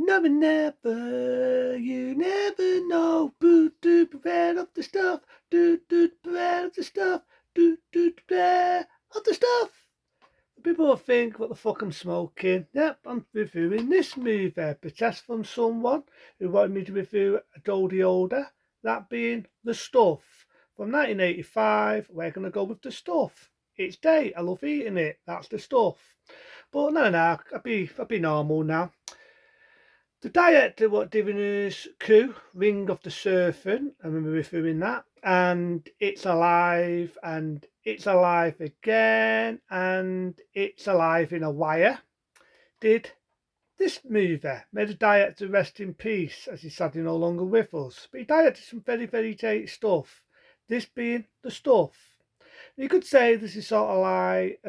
Never, never, you never know. Boo, do, prepare of the stuff. Do, prepare of the stuff. Do, prepare of the stuff. People will think, what the fuck I'm smoking. Yep, I'm reviewing this movie, protest from someone who wanted me to review a Dodie Older, that being The Stuff. From 1985, we're going to go with The Stuff. It's day, I love eating it, that's The Stuff. But no, I'll be normal now. The director what giving us Coup, Ring of the Serpent, I remember reviewing that, and It's Alive, and It's Alive Again, and It's Alive in a Wire, did this movie. May the director rest in peace, as he's sadly no longer with us. But he directed some very, very great stuff, this being The Stuff. You could say this is sort of like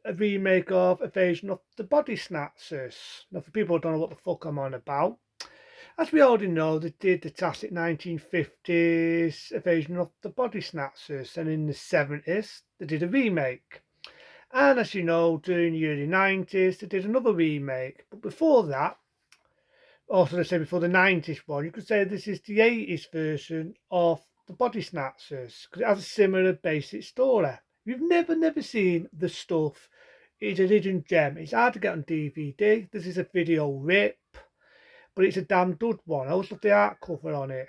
a remake of a version of The Body Snatchers. Now, for people who don't know what the fuck I'm on about, as we already know, they did the classic 1950s version of The Body Snatchers, and in the 70s, they did a remake. And as you know, during the early 90s, they did another remake. But before that, also let's say before the 90s one, you could say this is the 80s version of The Body Snatchers, because it has a similar basic story. If you've never seen The Stuff, it's a hidden gem. It's hard to get on DVD. This is a video rip, but it's a damn good one. I always love the art cover on it.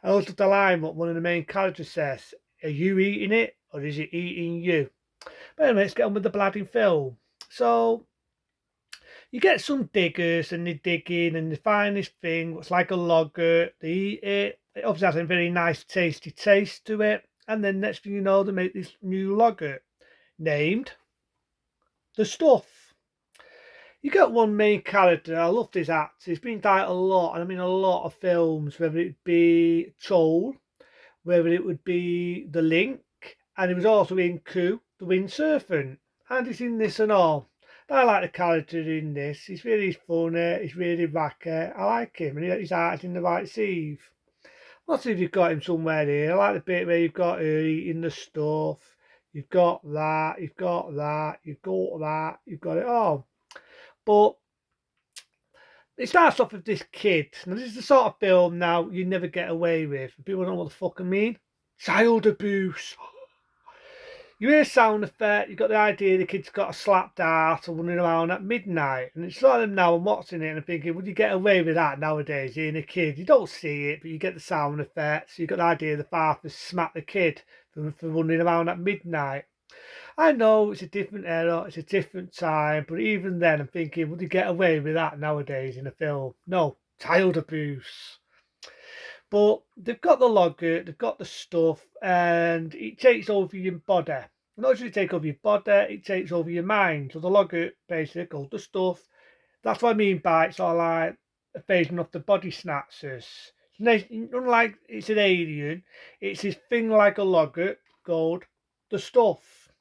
I always love the line what one of the main characters says: "Are you eating it, or is it eating you?" But anyway, let's get on with the bloody film. So you get some diggers and they dig in and they find this thing what's like a logger. They eat it. It obviously has a very nice, tasty taste to it. And then next thing you know, they make this new logger named The Stuff. You get one main character. I love this actor. He's been died a lot, and I mean a lot of films, whether it be Troll, whether it would be The Link, and he was also in Coup, The Windsurfing, and he's in this and all. I like the character in this. He's really funny. He's really wacky. I like him, and his heart's in the right sieve. Let's see if you've got him somewhere here. I like the bit where you've got her eating the stuff. You've got that. You've got that. You've got that. You've got it all. But it starts off with this kid. Now, this is the sort of film now you never get away with. People don't know what the fuck I mean. Child abuse. You hear sound effect, you got the idea the kid's got a slapped ass and running around at midnight. And it's like them now, I'm watching it and I'm thinking, would you get away with that nowadays, being a kid? You don't see it, but you get the sound effects. You got the idea the father smacked the kid for running around at midnight. I know it's a different era, it's a different time, but even then I'm thinking, would you get away with that nowadays in a film? No, child abuse. But they've got the logger, they've got the stuff, and it takes over your body. Not just take over your body, it takes over your mind. So the logger basically goes the stuff. That's what I mean by it's all like a version of the body snatchers. Unlike it's an alien, it's this thing like a logger called the stuff.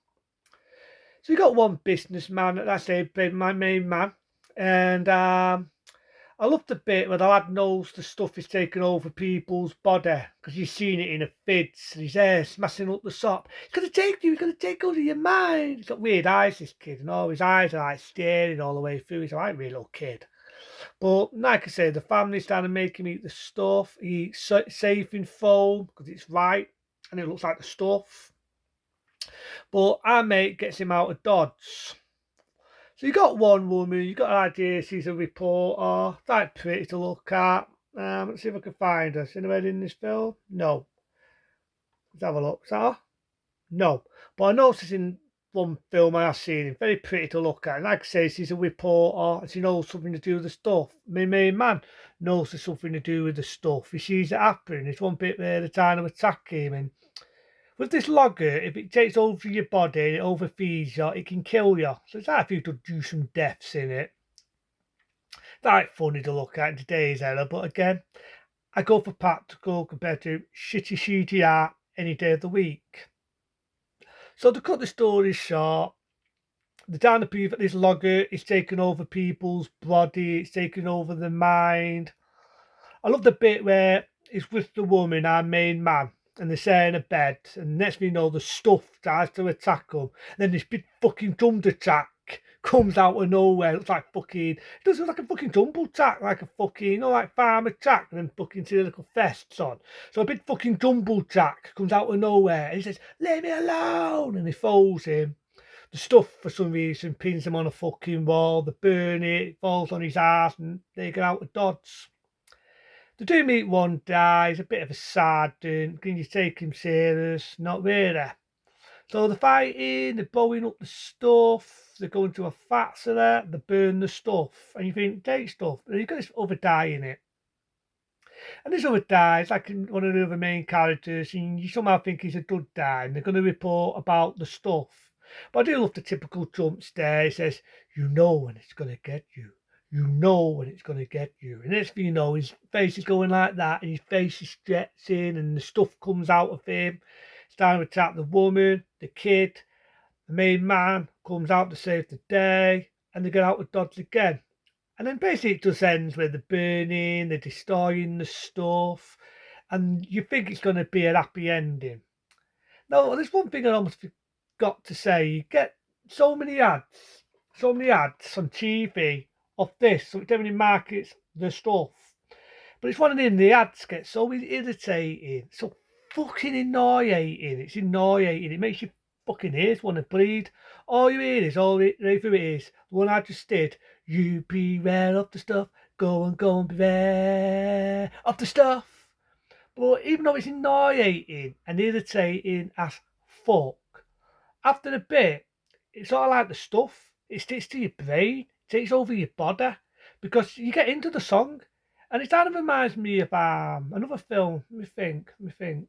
So you got one businessman, that's my main man, and I love the bit where the lad knows the stuff is taking over people's body because you've seen it in a fits and his hair smashing up the sop. It's going to take you, it's going to take over your mind. He's got weird eyes, this kid, and all his eyes are like staring all the way through. He's a like real little kid. But like I say, the family's trying to make him eat the stuff. He eats safe in foam because it's right and it looks like the stuff. But our mate gets him out of Dodds. So you got one woman, you got an idea she's a reporter, quite pretty to look at. Let's see if I can find her. Anywhere in this film? No. Let's have a look. Is that her? No. But I know she's in one film I have seen him. Very pretty to look at. And like I say, she's a reporter and she knows something to do with the stuff. My main man knows there's something to do with the stuff. He sees it happen. There's one bit where they're trying to attack him, and with this logger, if it takes over your body and it overfeeds you, it can kill you. So it's like if you could do some deaths in it. That's funny to look at in today's era, but again, I go for practical compared to shitty CGI any day of the week. So to cut the story short, the down to prove that this logger is taking over people's body, it's taking over the mind. I love the bit where it's with the woman, our main man, and they're sharing a bed, and next thing you know, the stuff tries to attack them. Then this big fucking drum attack jack comes out of nowhere. It looks like fucking, it does look like a fucking jumble jack, like a fucking, like farmer jack, and then fucking see the little vests on. So a big fucking jumble jack comes out of nowhere and he says, "Leave me alone," and he folds him. The stuff, for some reason, pins him on a fucking wall. They burn it, it falls on his ass, and they get out of dodge. They do meet one guy, he's a bit of a sergeant. Can you take him serious? Not really. So they're fighting, they're blowing up the stuff, they're going to a factory, they burn the stuff, and you think, take stuff, and you've got this other guy in it. And this other guy is like one of the other main characters, and you somehow think he's a good guy, and they're going to report about the stuff. But I do love the typical jump scare. He says, "You know when it's going to get you. You know when it's going to get you." And next thing you know, his face is going like that, and his face is stretching, and the stuff comes out of him. It's time to attack the woman, the kid. The main man comes out to save the day, and they get out of dodge again. And then basically it just ends with the burning, the destroying the stuff, and you think it's going to be a happy ending. Now, there's one thing I almost forgot to say. You get so many ads on TV of this, so it definitely markets the stuff. But it's one of them, the ads get so irritating, so fucking annoying. It's annoying. It makes you fucking ears want to bleed. All you hear is, right through it is, the one I just did, "You beware of the stuff, go and beware of the stuff." But even though it's annoying and irritating as fuck, after a bit, it's sort of like the stuff. It sticks to your brain, it takes over your body, because you get into the song. And it kind of reminds me of another film. Let me think.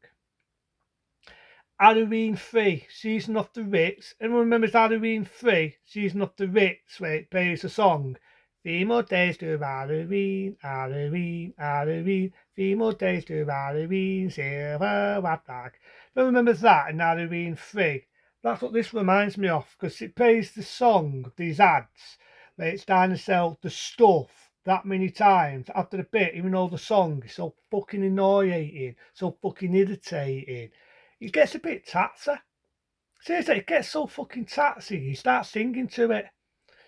Halloween 3, Season of the Witch. Everyone remembers Halloween 3, Season of the Witch, where it plays a song. 3 more days to Halloween, Halloween, Halloween. 3 more days to Halloween, silver white flag. Everyone remembers that in Halloween 3. That's what this reminds me of, because it plays the song, these ads, where it's trying to sell the stuff that many times. After a bit, even though the song is so fucking annoying, so fucking irritating, it gets a bit tatsy. Seriously, it gets so fucking tatsy. You start singing to it.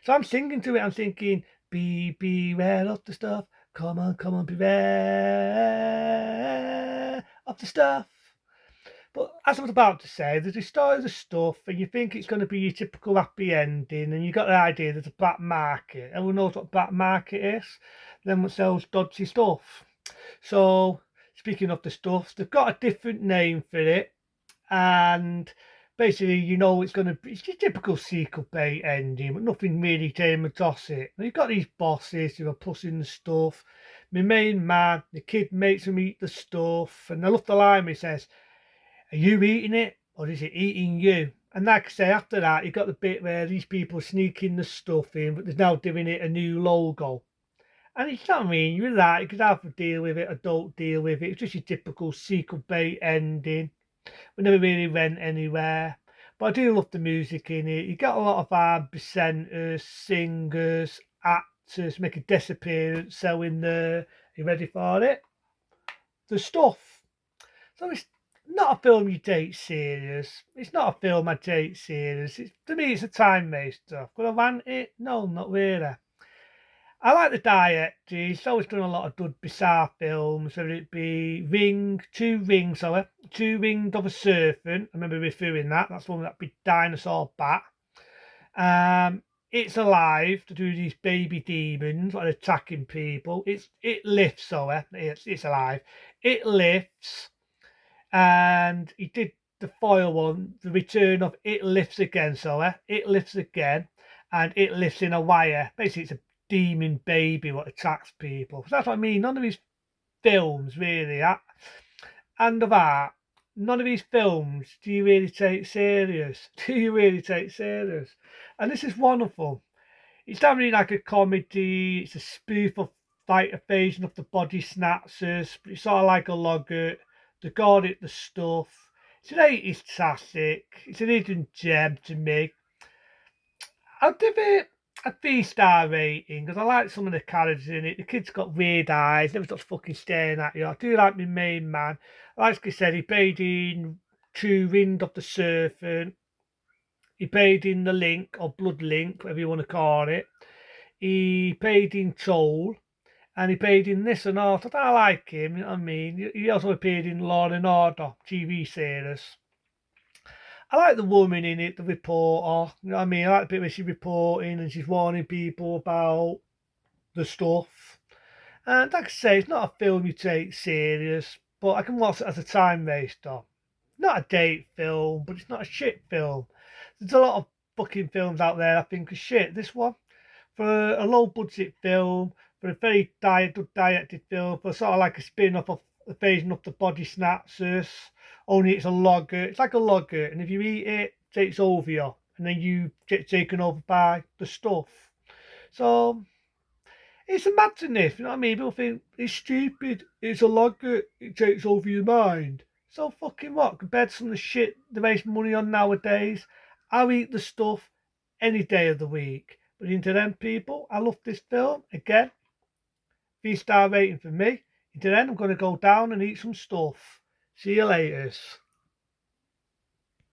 So I'm singing to it. I'm thinking, beware of the stuff. Come on, beware of the stuff. But as I was about to say, they destroy the stuff, and you think it's going to be your typical happy ending, and you got the idea there's a black market. Everyone knows what black market is. Then what sells dodgy stuff. So speaking of the stuff, they've got a different name for it. And basically, it's going to be, it's your typical sequel bait ending, but nothing really came across it. Now, you've got these bosses who are pushing the stuff. My main man, the kid makes him eat the stuff, and I love the line he says, "Are you eating it, or is it eating you?" And like I say, after that, you got the bit where these people sneaking the stuff in, but they're now doing it a new logo. And it's not, I mean, you're right, you could either deal with it or don't deal with it. It's just your typical sequel bait ending. We never really went anywhere. But I do love the music in it. You got a lot of presenters, singers, actors make a guest appearance. So in the, you ready for it? The stuff. So it's not a film you take serious. It's not a film I take serious. To me, it's a time waster. Could I rant it? No, not really. I like the director. He's always done a lot of good bizarre films, whether it be Two Rings of a Serpent. I remember reviewing that. That's one with that big dinosaur bat. It's Alive, to do these baby demons like attacking people. It lifts, it's Alive. It lifts, and he did the foil one, the return of It Lifts Again. It lifts again, and it lifts in a wire. Basically, it's a demon baby what attacks people. So that's what I mean. None of these films really, and of art, none of these films do you really take serious. Do you really take serious? And this is one of them. It's not really like a comedy. It's a spoof of like a version of the Body Snatchers, but it's sort of like a logger. They called it the stuff. It's an 80s classic. It's an hidden gem to me. I'll give it a 3-star rating because I like some of the characters in it. The kid's got weird eyes, never stops fucking staring at you. I do like my main man. Like I said, he played in True Wind of the Serpent. He paid in the link or blood link, whatever you want to call it. He paid in toll, and he paid in this and that. I like him, you know what I mean? He also appeared in Law and Order TV series. I like the woman in it, the reporter. You know what I mean? I like the bit where she's reporting and she's warning people about the stuff. And like I say, it's not a film you take serious, but I can watch it as a time waster. Not a date film, but it's not a shit film. There's a lot of fucking films out there I think are shit. This one, for a low budget film, for a very good directed film, for sort of like a spin off of Phasing Up the Body Snatchers, only it's a lager. It's like a lager, and if you eat it, it takes over you, and then you get taken over by the stuff. So it's a madness, you know what I mean? People think it's stupid, it's a lager, it takes over your mind. So fucking what? Compared to some of the shit they waste money on nowadays, I'll eat the stuff any day of the week. But into them people, I love this film. Again, 3-star rating for me. Into then, I'm going to go down and eat some stuff. See you later.